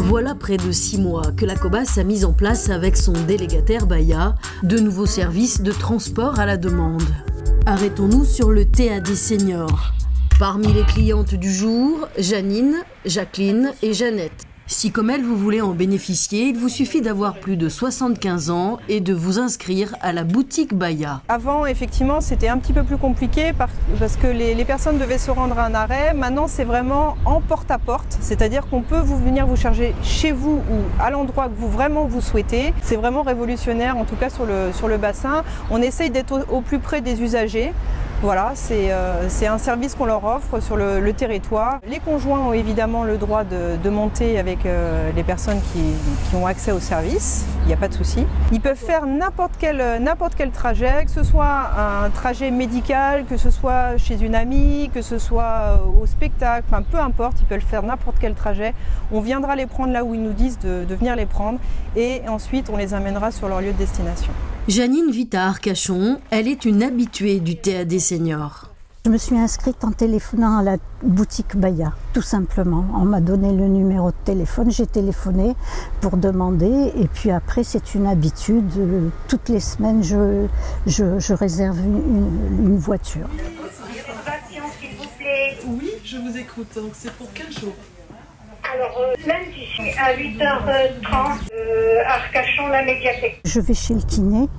Voilà près de 6 mois que la Cobas a mis en place avec son délégataire Baya de nouveaux services de transport à la demande. Arrêtons-nous sur le TAD Senior. Parmi les clientes du jour, Janine, Jacqueline et Jeannette. Si comme elles vous voulez en bénéficier, il vous suffit d'avoir plus de 75 ans et de vous inscrire à la boutique Baya. Avant, effectivement, c'était un petit peu plus compliqué parce que les personnes devaient se rendre à un arrêt. Maintenant, c'est vraiment en porte-à-porte, c'est-à-dire qu'on peut venir vous charger chez vous ou à l'endroit que vous souhaitez. C'est vraiment révolutionnaire, en tout cas sur le bassin. On essaye d'être au plus près des usagers. Voilà, c'est un service qu'on leur offre sur le territoire. Les conjoints ont évidemment le droit de monter avec les personnes qui ont accès au service, il n'y a pas de souci. Ils peuvent faire n'importe quel trajet, que ce soit un trajet médical, que ce soit chez une amie, que ce soit au spectacle, enfin peu importe, ils peuvent faire n'importe quel trajet. On viendra les prendre là où ils nous disent de venir les prendre et ensuite on les amènera sur leur lieu de destination. Janine vit à Arcachon, elle est une habituée du TAD Senior. Je me suis inscrite en téléphonant à la boutique Baya, tout simplement. On m'a donné le numéro de téléphone, j'ai téléphoné pour demander et puis après c'est une habitude. Toutes les semaines je réserve une voiture. Oui, je vous écoute, donc c'est pour quel jour? Alors, lundi, à 8h30, Arcachon, la médiathèque. Je vais chez le kiné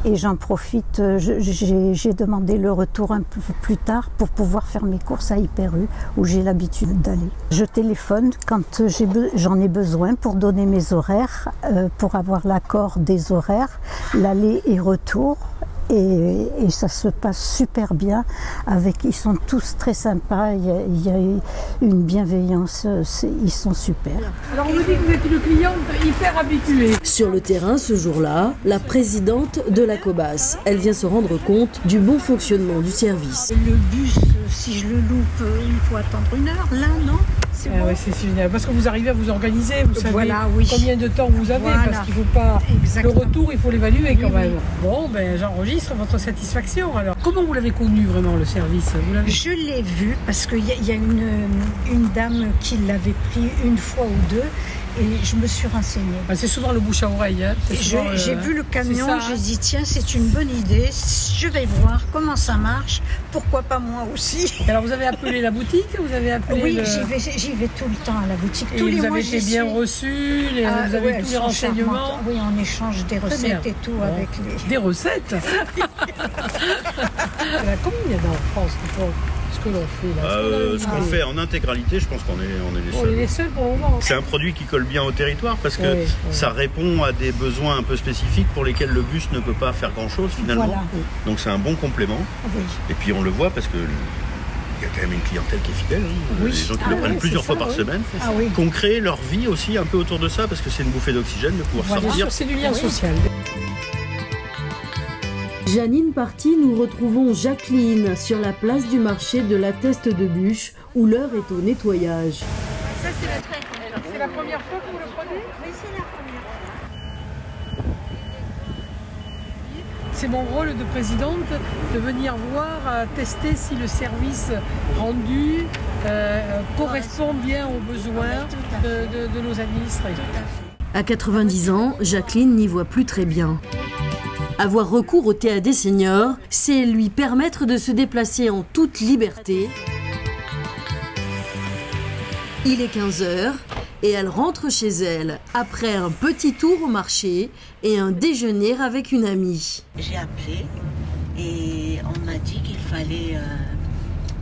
et j'en profite, j'ai demandé le retour un peu plus tard pour pouvoir faire mes courses à Hyper U, où j'ai l'habitude d'aller. Je téléphone quand j'en ai besoin pour donner mes horaires, pour avoir l'accord des horaires, l'aller et retour. Et ça se passe super bien, ils sont tous très sympas, il y a une bienveillance, ils sont super. Alors on me dit que vous êtes une cliente hyper habituée. Sur le terrain ce jour-là, la présidente de la Cobas, elle vient se rendre compte du bon fonctionnement du service. Le bus, si je le loupe, il faut attendre 1 heure, là non? C'est bon. Ouais, c'est génial, parce que vous arrivez à vous organiser, vous savez combien de temps vous avez, parce qu'il ne faut pas... Exactement. Le retour, il faut l'évaluer quand même. Bon, ben j'enregistre votre satisfaction alors. Comment vous l'avez connu vraiment le service? Je l'ai vu parce qu'il y a une dame qui l'avait pris une fois ou deux et je me suis renseignée. Ah, c'est souvent le bouche à oreille. Hein. J'ai vu le camion, j'ai dit tiens c'est une bonne idée, je vais voir comment ça marche, pourquoi pas moi aussi. Et alors vous avez appelé la boutique? Vous avez appelé Oui, j'y vais tout le temps à la boutique. Et vous avez été bien reçus, vous avez tous les renseignements. Charmantes. Oui, on échange des recettes et tout avec les... Des recettes. Combien il y en a en France qui font ce que l'on fait là? Ce qu'on fait en intégralité, je pense qu'on est les seuls. On est les seuls pour le moment. C'est un produit qui colle bien au territoire parce que ça répond à des besoins un peu spécifiques pour lesquels le bus ne peut pas faire grand-chose finalement. Voilà. Donc c'est un bon complément. Oui. Et puis on le voit parce que il y a quand même une clientèle qui est fidèle, hein. Des gens qui le prennent plusieurs fois par semaine, qu'on crée leur vie aussi un peu autour de ça parce que c'est une bouffée d'oxygène de pouvoir sortir. C'est du lien social. Janine partie, nous retrouvons Jacqueline sur la place du marché de la Teste de Bûche où l'heure est au nettoyage. Ça c'est le trait. C'est la première fois que vous le prenez? Oui, c'est la première fois. C'est mon rôle de présidente de venir voir, tester si le service rendu correspond bien aux besoins de nos administrés. À 90 ans, Jacqueline n'y voit plus très bien. Avoir recours au TAD Senior, c'est lui permettre de se déplacer en toute liberté. Il est 15h et elle rentre chez elle après un petit tour au marché et un déjeuner avec une amie. J'ai appelé et on m'a dit qu'il fallait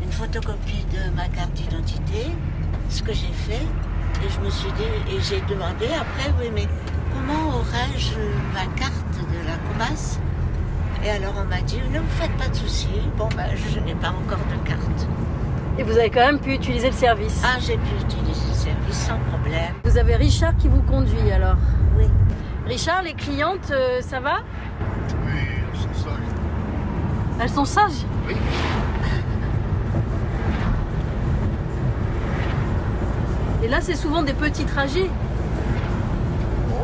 une photocopie de ma carte d'identité, ce que j'ai fait. Et je me suis dit, et j'ai demandé après, oui mais comment aurais-je ma carte de la Cobas? Et alors on m'a dit, ne vous faites pas de soucis, bon ben je n'ai pas encore de carte. Et vous avez quand même pu utiliser le service? Ah, j'ai pu utiliser le service sans problème. Vous avez Richard qui vous conduit alors? Oui. Richard, les clientes, ça va? Oui, elles sont sages. Elles sont sages? Oui. Et là, c'est souvent des petits trajets?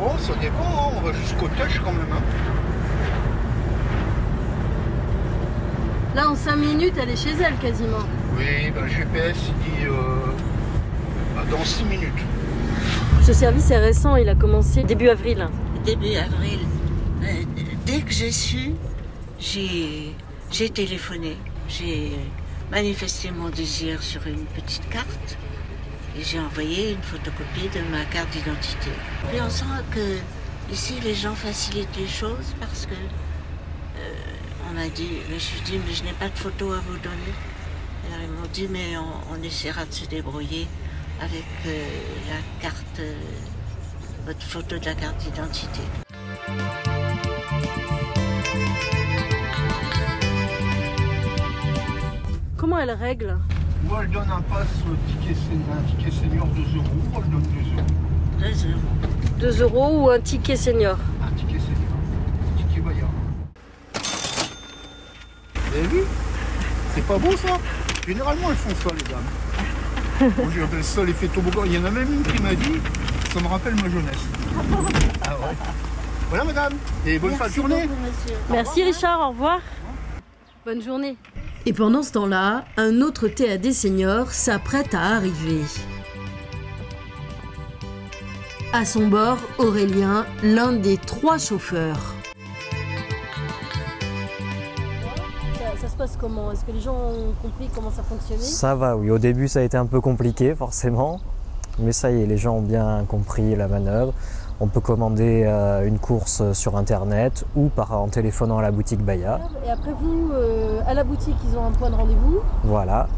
Oh, ça dépend, on va jusqu'au touch quand même. Hein. Là, en 5 minutes, elle est chez elle quasiment. Oui, ben, GPS il dit dans 6 minutes. Ce service est récent, il a commencé début avril. Début avril. Dès que j'ai su, j'ai téléphoné. J'ai manifesté mon désir sur une petite carte et j'ai envoyé une photocopie de ma carte d'identité. Puis on sent que ici les gens facilitent les choses parce que on m'a dit, mais je dis, mais je n'ai pas de photo à vous donner. Alors ils m'ont dit, mais on essaiera de se débrouiller avec la carte, votre photo de la carte d'identité. Comment elle règle? Moi, elle donne un pass ticket senior 2 €. Elle donne 2 €. 2 €. 2 € ou un ticket senior? Un ticket senior. Un ticket Bayard. Vous avez vu? C'est pas beau ça? Généralement, elles font ça, les dames. Moi, j'appelle ça l'effet toboggan. Il y en a même une qui m'a dit, ça me rappelle ma jeunesse. Ah ouais. Voilà, madame. Et bonne fin de journée. Merci Richard, au revoir. Bonne journée. Et pendant ce temps-là, un autre TAD senior s'apprête à arriver. À son bord, Aurélien, l'un des 3 chauffeurs. Ça se passe comment? Est-ce que les gens ont compris comment ça fonctionnait? Ça va, oui. Au début, ça a été un peu compliqué, forcément. Mais ça y est, les gens ont bien compris la manœuvre. On peut commander une course sur Internet ou en téléphonant à la boutique Bayard. Et après vous, à la boutique, ils ont un point de rendez-vous. Voilà.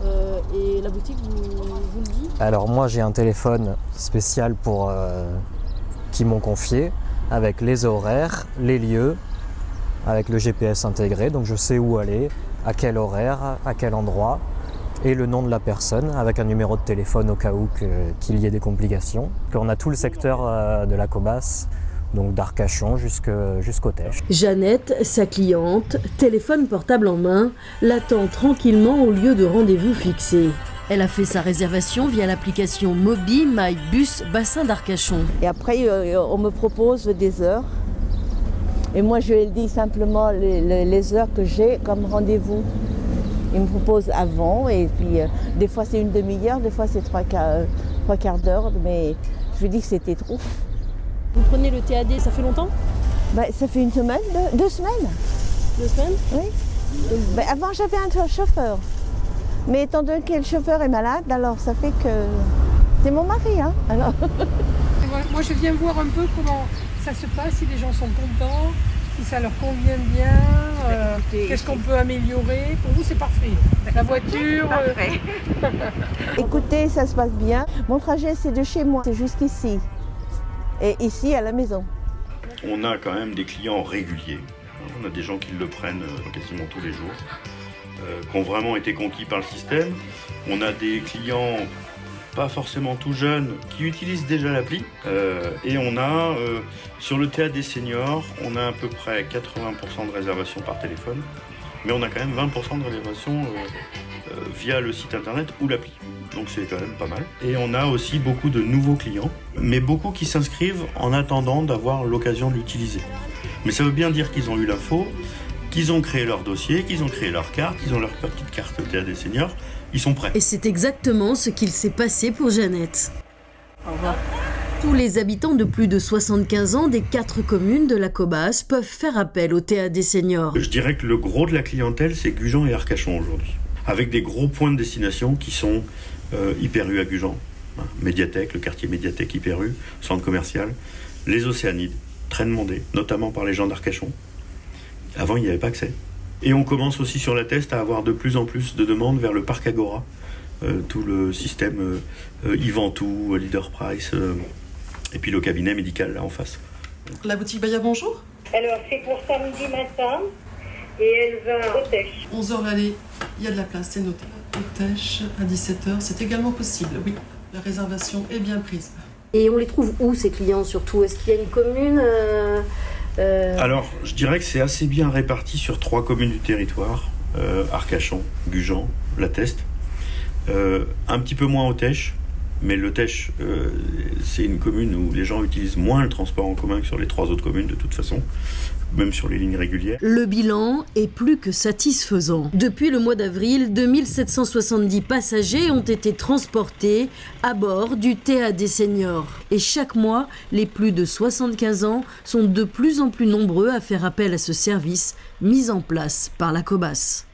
Et la boutique vous le dit? Alors moi, j'ai un téléphone spécial qui m'ont confié avec les horaires, les lieux, avec le GPS intégré. Donc je sais où aller, à quel horaire, à quel endroit. Et le nom de la personne avec un numéro de téléphone au cas où qu'il y ait des complications. On a tout le secteur de la Cobas, donc d'Arcachon jusqu'au Tech. Jeannette, sa cliente, téléphone portable en main, l'attend tranquillement au lieu de rendez-vous fixé. Elle a fait sa réservation via l'application Mobi My Bus Bassin d'Arcachon. Et après, on me propose des heures. Et moi, je lui dis simplement les heures que j'ai comme rendez-vous. Il me propose avant et puis des fois c'est une demi-heure, des fois c'est trois quarts d'heure, mais je lui dis que c'était trop. Vous prenez le TAD, ça fait longtemps? Ça fait une semaine, 2 semaines. 2 semaines? Oui. Avant j'avais un chauffeur, mais étant donné que le chauffeur est malade, alors ça fait que c'est mon mari. Hein, alors. Moi je viens voir un peu comment ça se passe, si les gens sont contents. Si ça leur convient bien, qu'est-ce qu'on peut améliorer? Pour vous, c'est parfait. La voiture... Écoutez, ça se passe bien. Mon trajet, c'est de chez moi, c'est jusqu'ici. Et ici, à la maison. On a quand même des clients réguliers. On a des gens qui le prennent quasiment tous les jours, qui ont vraiment été conquis par le système. On a des clients pas forcément tout jeunes qui utilisent déjà l'appli. Et on a, sur le TAD senior, on a à peu près 80% de réservations par téléphone, mais on a quand même 20% de réservations via le site internet ou l'appli. Donc c'est quand même pas mal. Et on a aussi beaucoup de nouveaux clients, mais beaucoup qui s'inscrivent en attendant d'avoir l'occasion de l'utiliser. Mais ça veut bien dire qu'ils ont eu l'info, qu'ils ont créé leur dossier, qu'ils ont créé leur carte, qu'ils ont leur petite carte TAD senior. Ils sont prêts. Et c'est exactement ce qu'il s'est passé pour Jeannette. Au revoir. Tous les habitants de plus de 75 ans des 4 communes de la Cobas peuvent faire appel au TAD senior. Je dirais que le gros de la clientèle, c'est Gujan et Arcachon aujourd'hui. Avec des gros points de destination qui sont Hyper U à Gujan, Médiathèque, le quartier Médiathèque Hyper U, centre commercial, les Océanides, très demandés, notamment par les gens d'Arcachon. Avant, il n'y avait pas accès. Et on commence aussi sur la Teste à avoir de plus en plus de demandes vers le parc Agora, tout le système Iventou, Leader Price, et puis le cabinet médical là en face. La boutique Bayard, bonjour. Alors c'est pour samedi matin et elle va au Tech. 11h l'aller, il y a de la place, c'est noté. Au Tech à 17h, c'est également possible, oui. La réservation est bien prise. Et on les trouve où ces clients surtout? Est-ce qu'il y a une commune Alors, je dirais que c'est assez bien réparti sur 3 communes du territoire, Arcachon, Gujan, La Teste, un petit peu moins au Tech, Mais Le Teche, c'est une commune où les gens utilisent moins le transport en commun que sur les 3 autres communes de toute façon, même sur les lignes régulières. Le bilan est plus que satisfaisant. Depuis le mois d'avril, 2770 passagers ont été transportés à bord du TAD Senior. Et chaque mois, les plus de 75 ans sont de plus en plus nombreux à faire appel à ce service mis en place par la Cobas.